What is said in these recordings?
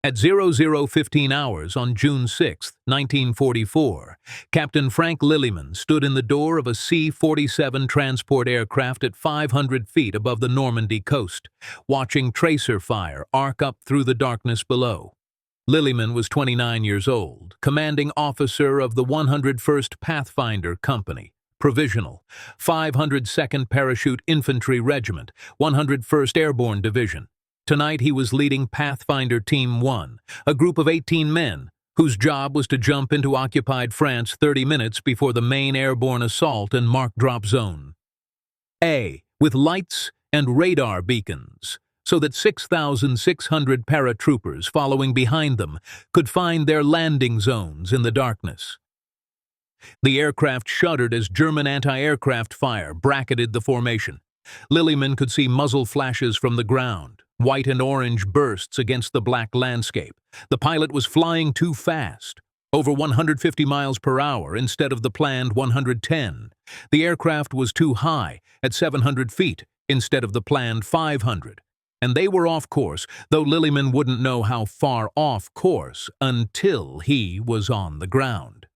At 00:15 hours on June 6, 1944, Captain Frank Lillyman stood in the door of a C-47 transport aircraft at 500 feet above the Normandy coast, watching tracer fire arc up through the darkness below. Lillyman was 29 years old, commanding officer of the 101st Pathfinder Company, Provisional, 502nd Parachute Infantry Regiment, 101st Airborne Division. Tonight he was leading Pathfinder Team 1, a group of 18 men, whose job was to jump into occupied France 30 minutes before the main airborne assault and mark drop zone. A, with lights and radar beacons, so that 6,600 paratroopers following behind them could find their landing zones in the darkness. The aircraft shuddered as German anti-aircraft fire bracketed the formation. Lillyman could see muzzle flashes from the ground, white and orange bursts against the black landscape. The pilot was flying too fast, over 150 miles per hour instead of the planned 110. The aircraft was too high, at 700 feet, instead of the planned 500. And they were off course, though Lillyman wouldn't know how far off course until he was on the ground.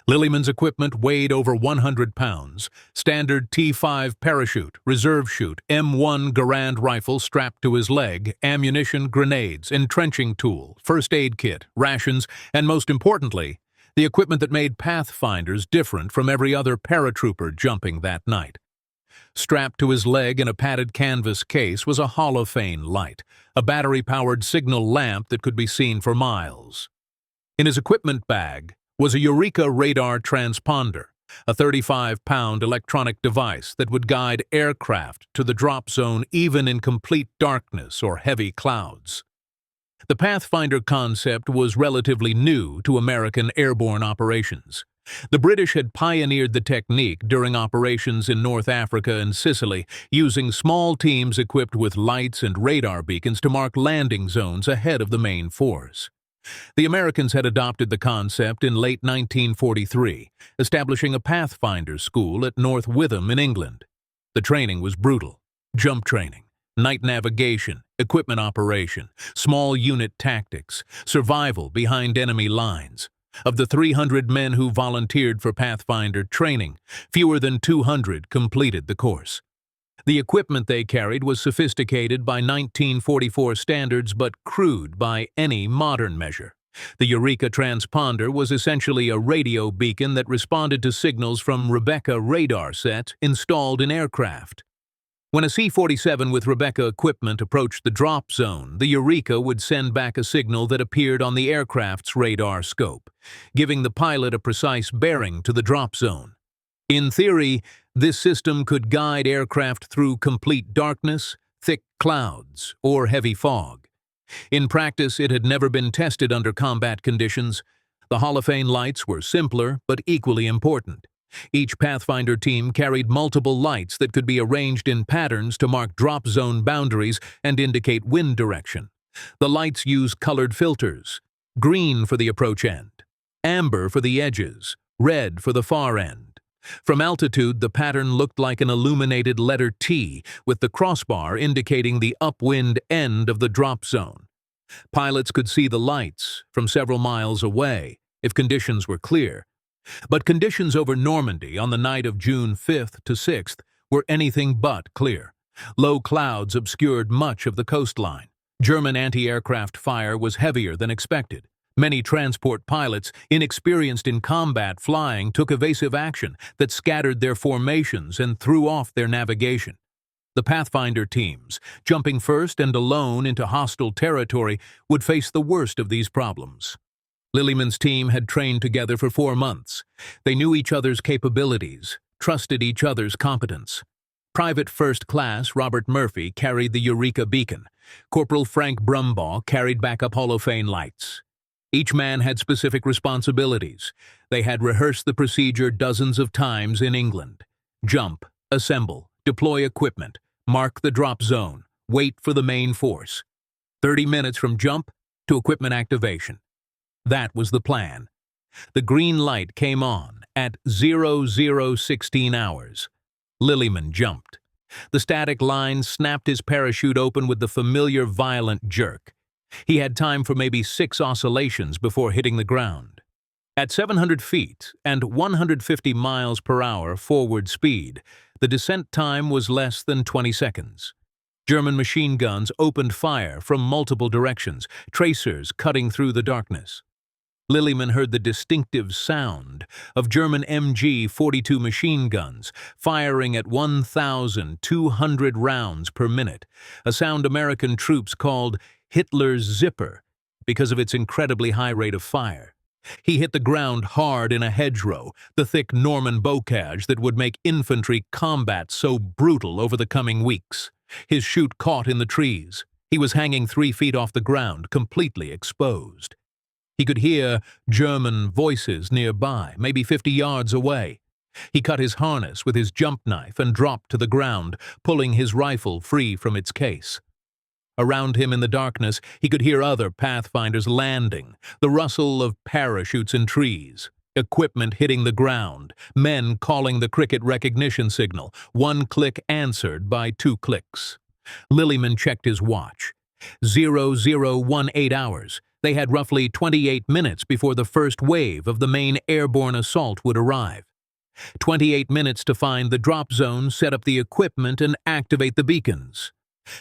Lillyman's equipment weighed over 100 pounds. Standard T5 parachute, reserve chute, M1 Garand rifle strapped to his leg, ammunition, grenades, entrenching tool, first aid kit, rations, and most importantly, the equipment that made Pathfinders different from every other paratrooper jumping that night. Strapped to his leg in a padded canvas case was a Holophane light, a battery-powered signal lamp that could be seen for miles. In his equipment bag was a Eureka radar transponder, a 35-pound electronic device that would guide aircraft to the drop zone even in complete darkness or heavy clouds. The Pathfinder concept was relatively new to American airborne operations. The British had pioneered the technique during operations in North Africa and Sicily, using small teams equipped with lights and radar beacons to mark landing zones ahead of the main force. The Americans had adopted the concept in late 1943, establishing a Pathfinder school at North Witham in England. The training was brutal: jump training, night navigation, equipment operation, small unit tactics, survival behind enemy lines. Of the 300 men who volunteered for Pathfinder training, fewer than 200 completed the course. The equipment they carried was sophisticated by 1944 standards but crude by any modern measure. The Eureka transponder was essentially a radio beacon that responded to signals from Rebecca radar sets installed in aircraft. When a C-47 with Rebecca equipment approached the drop zone, the Eureka would send back a signal that appeared on the aircraft's radar scope, giving the pilot a precise bearing to the drop zone. In theory, this system could guide aircraft through complete darkness, thick clouds, or heavy fog. In practice, it had never been tested under combat conditions. The Holophane lights were simpler but equally important. Each Pathfinder team carried multiple lights that could be arranged in patterns to mark drop zone boundaries and indicate wind direction. The lights used colored filters: green for the approach end, amber for the edges, red for the far end. From altitude, the pattern looked like an illuminated letter T, with the crossbar indicating the upwind end of the drop zone. Pilots could see the lights from several miles away, if conditions were clear. But conditions over Normandy on the night of June 5th to 6th were anything but clear. Low clouds obscured much of the coastline. German anti-aircraft fire was heavier than expected. Many transport pilots, inexperienced in combat flying, took evasive action that scattered their formations and threw off their navigation. The Pathfinder teams, jumping first and alone into hostile territory, would face the worst of these problems. Lillyman's team had trained together for 4 months. They knew each other's capabilities, trusted each other's competence. Private First Class Robert Murphy carried the Eureka beacon. Corporal Frank Brumbaugh carried backup Holophane lights. Each man had specific responsibilities. They had rehearsed the procedure dozens of times in England. Jump, assemble, deploy equipment, mark the drop zone, wait for the main force. 30 minutes from jump to equipment activation. That was the plan. The green light came on at 00:16 hours. Lillyman jumped. The static line snapped his parachute open with the familiar violent jerk. He had time for maybe 6 oscillations before hitting the ground. At 700 feet and 150 miles per hour forward speed, the descent time was less than 20 seconds. German machine guns opened fire from multiple directions, tracers cutting through the darkness. Lilliman heard the distinctive sound of German MG-42 machine guns firing at 1,200 rounds per minute, a sound American troops called Hitler's zipper because of its incredibly high rate of fire. He hit the ground hard in a hedgerow, the thick Norman bocage that would make infantry combat so brutal over the coming weeks. His chute caught in the trees. He was hanging 3 feet off the ground, completely exposed. He could hear German voices nearby, maybe 50 yards away. He cut his harness with his jump knife and dropped to the ground, pulling his rifle free from its case. Around him in the darkness, he could hear other Pathfinders landing, the rustle of parachutes in trees, equipment hitting the ground, men calling the cricket recognition signal, 1 click answered by 2 clicks. Lilliman checked his watch. 0018 hours. They had roughly 28 minutes before the first wave of the main airborne assault would arrive. 28 minutes to find the drop zone, set up the equipment, and activate the beacons.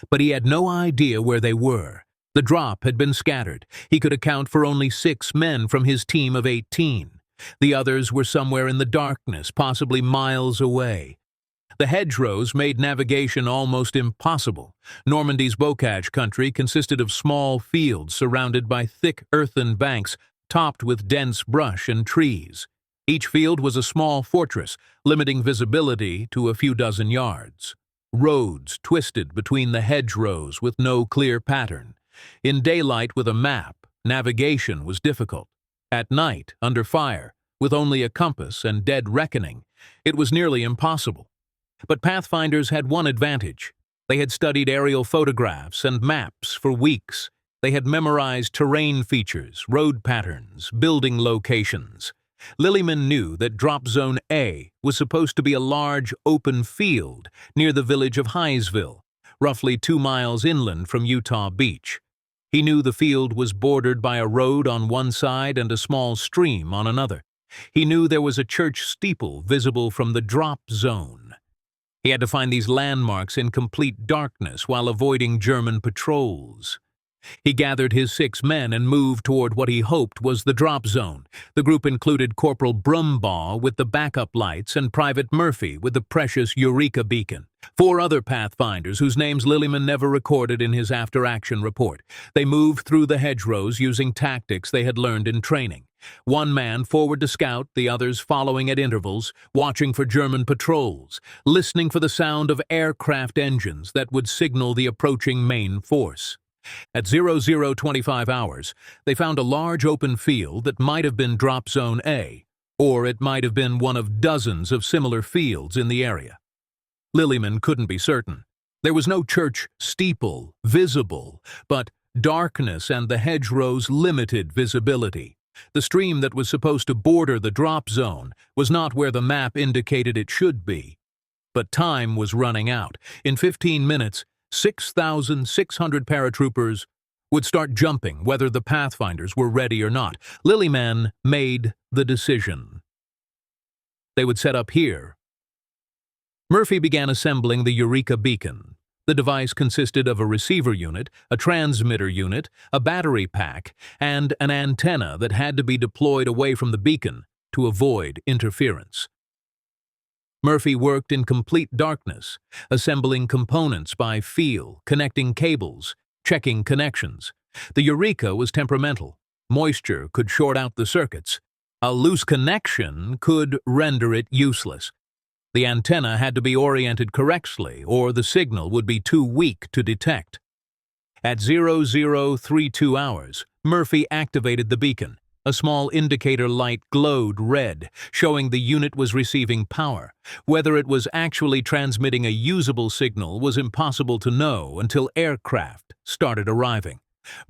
But he had no idea where they were. The drop had been scattered. He could account for only 6 men from his team of 18. The others were somewhere in the darkness, possibly miles away. The hedgerows made navigation almost impossible. Normandy's bocage country consisted of small fields surrounded by thick earthen banks topped with dense brush and trees. Each field was a small fortress, limiting visibility to a few dozen yards. Roads twisted between the hedgerows with no clear pattern. In daylight with a map, navigation was difficult. At night, under fire, with only a compass and dead reckoning, it was nearly impossible. But Pathfinders had one advantage. They had studied aerial photographs and maps for weeks. They had memorized terrain features, road patterns, building locations. Lilliman knew that Drop Zone A was supposed to be a large, open field near the village of Highsville, roughly 2 miles inland from Utah Beach. He knew the field was bordered by a road on one side and a small stream on another. He knew there was a church steeple visible from the Drop Zone. He had to find these landmarks in complete darkness while avoiding German patrols. He gathered his 6 men and moved toward what he hoped was the drop zone. The group included Corporal Brumbaugh with the backup lights and Private Murphy with the precious Eureka beacon. 4 other Pathfinders whose names Lilliman never recorded in his after-action report. They moved through the hedgerows using tactics they had learned in training. 1 man forward to scout, the others following at intervals, watching for German patrols, listening for the sound of aircraft engines that would signal the approaching main force. At 0025 hours, they found a large open field that might have been Drop Zone A, or it might have been one of dozens of similar fields in the area. Lilliman couldn't be certain. There was no church steeple visible, but darkness and the hedgerows limited visibility. The stream that was supposed to border the drop zone was not where the map indicated it should be. But time was running out. In 15 minutes, 6,600 paratroopers would start jumping whether the Pathfinders were ready or not. Lilliman made the decision. They would set up here. Murphy began assembling the Eureka beacon. The device consisted of a receiver unit, a transmitter unit, a battery pack, and an antenna that had to be deployed away from the beacon to avoid interference. Murphy worked in complete darkness, assembling components by feel, connecting cables, checking connections. The Eureka was temperamental. Moisture could short out the circuits. A loose connection could render it useless. The antenna had to be oriented correctly, or the signal would be too weak to detect. At 0032 hours, Murphy activated the beacon. A small indicator light glowed red, showing the unit was receiving power. Whether it was actually transmitting a usable signal was impossible to know until aircraft started arriving.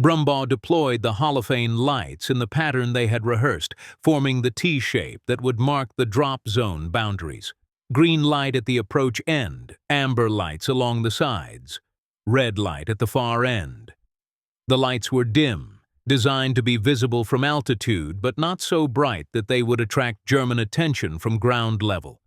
Brumbaugh deployed the Holophane lights in the pattern they had rehearsed, forming the T-shape that would mark the drop zone boundaries. Green light at the approach end, amber lights along the sides, red light at the far end. The lights were dim, designed to be visible from altitude, but not so bright that they would attract German attention from ground level.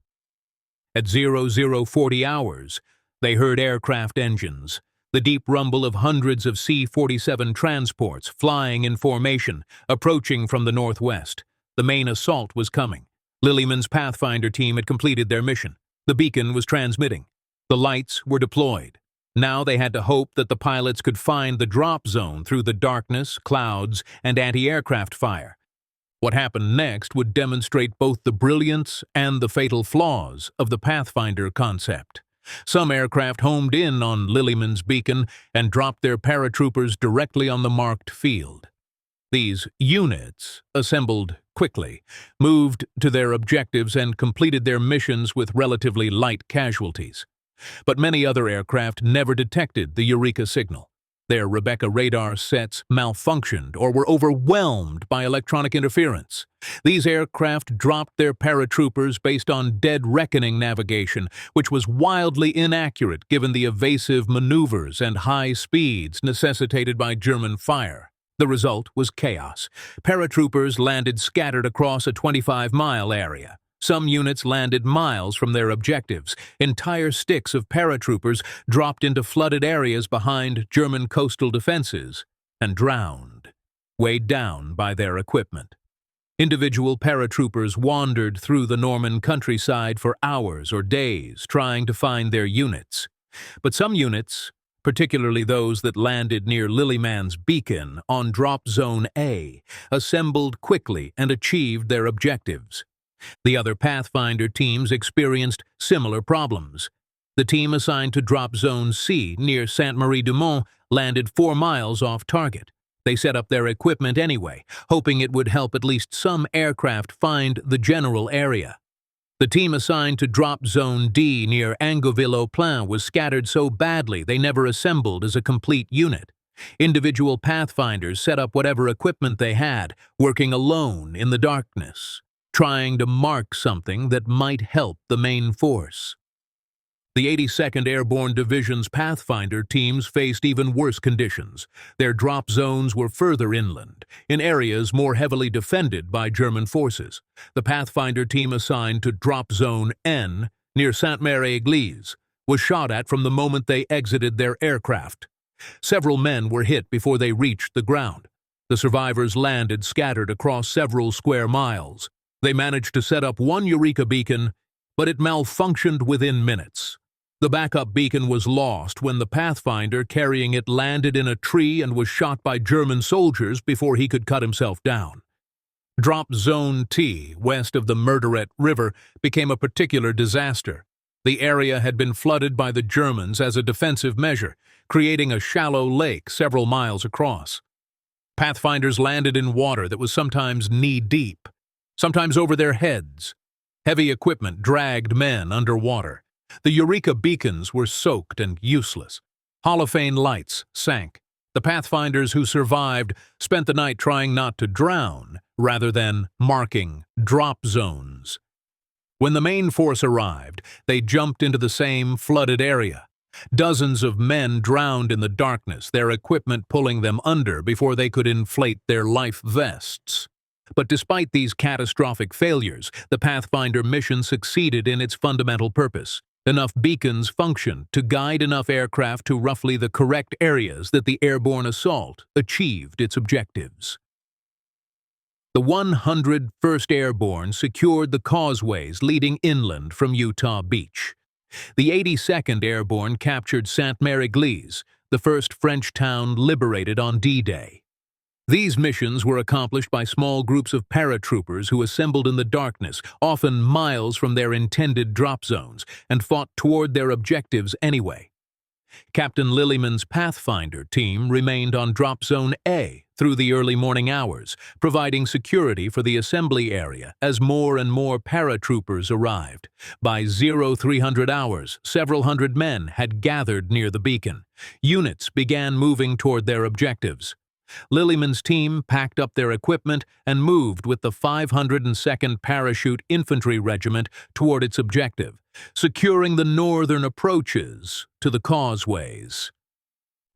At 0040 hours, they heard aircraft engines, the deep rumble of hundreds of C-47 transports flying in formation, approaching from the northwest. The main assault was coming. Lillyman's Pathfinder team had completed their mission. The beacon was transmitting. The lights were deployed. Now they had to hope that the pilots could find the drop zone through the darkness, clouds, and anti-aircraft fire. What happened next would demonstrate both the brilliance and the fatal flaws of the Pathfinder concept. Some aircraft homed in on Lillyman's beacon and dropped their paratroopers directly on the marked field. These units, assembled quickly, moved to their objectives and completed their missions with relatively light casualties. But many other aircraft never detected the Eureka signal. Their Rebecca radar sets malfunctioned or were overwhelmed by electronic interference. These aircraft dropped their paratroopers based on dead reckoning navigation, which was wildly inaccurate given the evasive maneuvers and high speeds necessitated by German fire. The result was chaos. Paratroopers landed scattered across a 25-mile area. Some units landed miles from their objectives. Entire sticks of paratroopers dropped into flooded areas behind German coastal defenses and drowned, weighed down by their equipment. Individual paratroopers wandered through the Norman countryside for hours or days trying to find their units. But some units, particularly those that landed near Lillyman's beacon on Drop Zone A, assembled quickly and achieved their objectives. The other Pathfinder teams experienced similar problems. The team assigned to Drop Zone C near Sainte-Marie-du-Mont landed 4 miles off target. They set up their equipment anyway, hoping it would help at least some aircraft find the general area. The team assigned to Drop Zone D near Angoville-au-Plain was scattered so badly they never assembled as a complete unit. Individual Pathfinders set up whatever equipment they had, working alone in the darkness, trying to mark something that might help the main force. The 82nd Airborne Divisions Pathfinder teams faced even worse conditions. Their drop zones were further inland, in areas more heavily defended by German forces. The Pathfinder team assigned to Drop Zone N, near Sainte-Mère-Église, was shot at from the moment they exited their aircraft. Several men were hit before they reached the ground. The survivors landed scattered across several square miles. They managed to set up one Eureka beacon, but it malfunctioned within minutes. The backup beacon was lost when the Pathfinder carrying it landed in a tree and was shot by German soldiers before he could cut himself down. Drop Zone T, west of the Murderette River, became a particular disaster. The area had been flooded by the Germans as a defensive measure, creating a shallow lake several miles across. Pathfinders landed in water that was sometimes knee-deep, sometimes over their heads. Heavy equipment dragged men underwater. The Eureka beacons were soaked and useless. Holophane lights sank. The Pathfinders who survived spent the night trying not to drown, rather than marking drop zones. When the main force arrived, they jumped into the same flooded area. Dozens of men drowned in the darkness, their equipment pulling them under before they could inflate their life vests. But despite these catastrophic failures, the Pathfinder mission succeeded in its fundamental purpose. Enough beacons functioned to guide enough aircraft to roughly the correct areas that the airborne assault achieved its objectives. The 101st Airborne secured the causeways leading inland from Utah Beach. The 82nd Airborne captured Sainte-Mère-Église, the first French town liberated on D-Day. These missions were accomplished by small groups of paratroopers who assembled in the darkness, often miles from their intended drop zones, and fought toward their objectives anyway. Captain Lillyman's Pathfinder team remained on Drop Zone A through the early morning hours, providing security for the assembly area as more and more paratroopers arrived. By 0300 hours, several hundred men had gathered near the beacon. Units began moving toward their objectives. Lillyman's team packed up their equipment and moved with the 502nd Parachute Infantry Regiment toward its objective, securing the northern approaches to the causeways.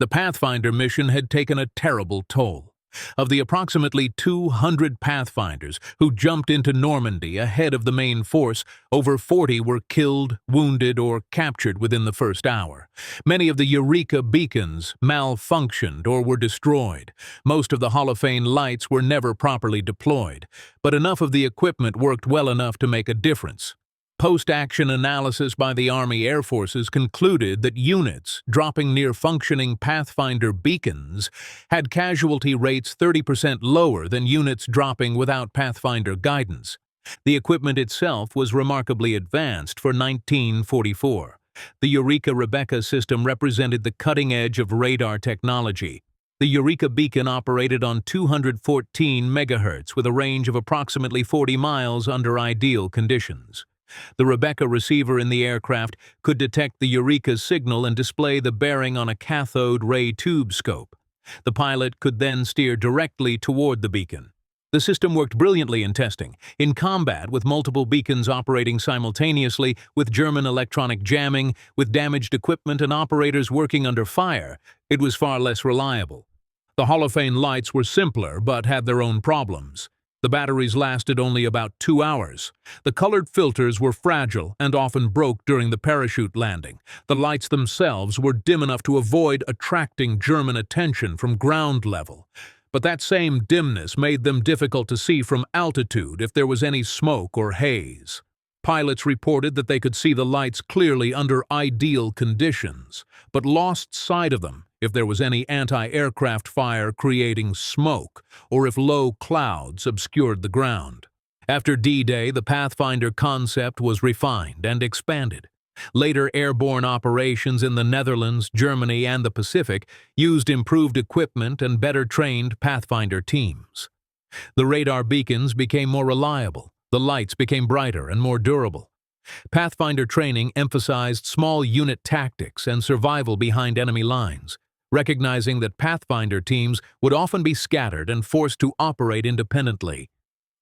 The Pathfinder mission had taken a terrible toll. Of the approximately 200 Pathfinders who jumped into Normandy ahead of the main force, over 40 were killed, wounded, or captured within the first hour. Many of the Eureka beacons malfunctioned or were destroyed. Most of the Holophane lights were never properly deployed, but enough of the equipment worked well enough to make a difference. Post-action analysis by the Army Air Forces concluded that units dropping near functioning Pathfinder beacons had casualty rates 30% lower than units dropping without Pathfinder guidance. The equipment itself was remarkably advanced for 1944. The Eureka system represented the cutting edge of radar technology. The Eureka beacon operated on 214 MHz with a range of approximately 40 miles under ideal conditions. The Rebecca receiver in the aircraft could detect the Eureka's signal and display the bearing on a cathode ray tube scope. The pilot could then steer directly toward the beacon. The system worked brilliantly in testing. In combat, with multiple beacons operating simultaneously, with German electronic jamming, with damaged equipment and operators working under fire, it was far less reliable. The Holophane lights were simpler but had their own problems. The batteries lasted only about 2 hours. The colored filters were fragile and often broke during the parachute landing. The lights themselves were dim enough to avoid attracting German attention from ground level. But that same dimness made them difficult to see from altitude if there was any smoke or haze. Pilots reported that they could see the lights clearly under ideal conditions, but lost sight of them if there was any anti-aircraft fire creating smoke, or if low clouds obscured the ground. After D-Day, the Pathfinder concept was refined and expanded. Later airborne operations in the Netherlands, Germany, and the Pacific used improved equipment and better-trained Pathfinder teams. The radar beacons became more reliable, the lights became brighter and more durable. Pathfinder training emphasized small unit tactics and survival behind enemy lines, recognizing that Pathfinder teams would often be scattered and forced to operate independently.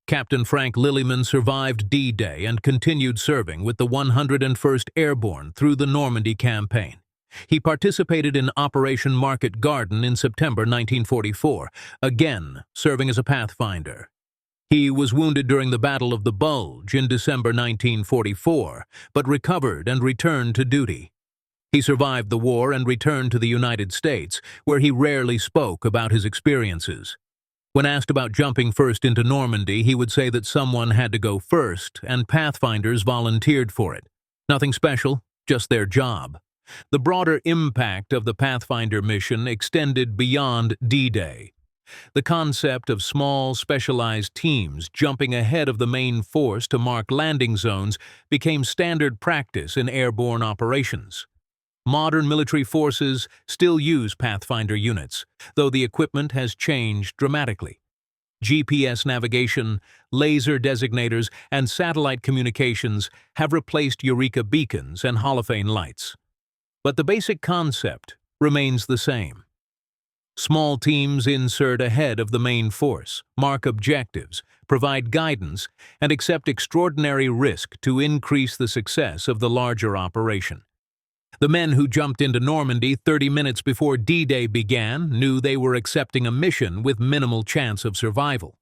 Captain Frank Lillyman survived D-Day and continued serving with the 101st Airborne through the Normandy campaign. He participated in Operation Market Garden in September 1944, again serving as a Pathfinder. He was wounded during the Battle of the Bulge in December 1944, but recovered and returned to duty. He survived the war and returned to the United States, where he rarely spoke about his experiences. When asked about jumping first into Normandy, he would say that someone had to go first, and Pathfinders volunteered for it. Nothing special, just their job. The broader impact of the Pathfinder mission extended beyond D-Day. The concept of small, specialized teams jumping ahead of the main force to mark landing zones became standard practice in airborne operations. Modern military forces still use Pathfinder units, though the equipment has changed dramatically. GPS navigation, laser designators, and satellite communications have replaced Eureka beacons and Holophane lights. But the basic concept remains the same. Small teams insert ahead of the main force, mark objectives, provide guidance, and accept extraordinary risk to increase the success of the larger operation. The men who jumped into Normandy 30 minutes before D-Day began knew they were accepting a mission with minimal chance of survival.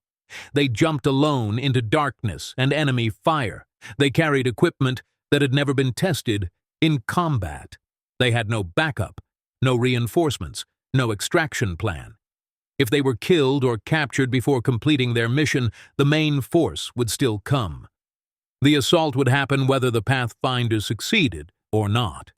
They jumped alone into darkness and enemy fire. They carried equipment that had never been tested in combat. They had no backup, no reinforcements, no extraction plan. If they were killed or captured before completing their mission, the main force would still come. The assault would happen whether the Pathfinder succeeded or not.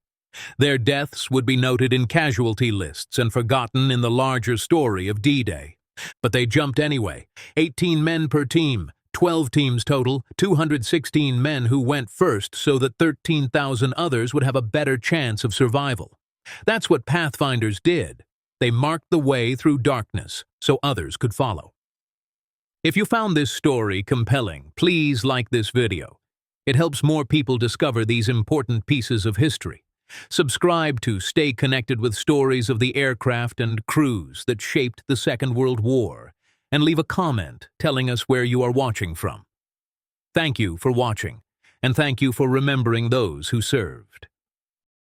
Their deaths would be noted in casualty lists and forgotten in the larger story of D-Day. But they jumped anyway. 18 men per team, 12 teams total, 216 men who went first so that 13,000 others would have a better chance of survival. That's what Pathfinders did. They marked the way through darkness so others could follow. If you found this story compelling, please like this video. It helps more people discover these important pieces of history. Subscribe to stay connected with stories of the aircraft and crews that shaped the Second World War, and leave a comment telling us where you are watching from. Thank you for watching, and thank you for remembering those who served.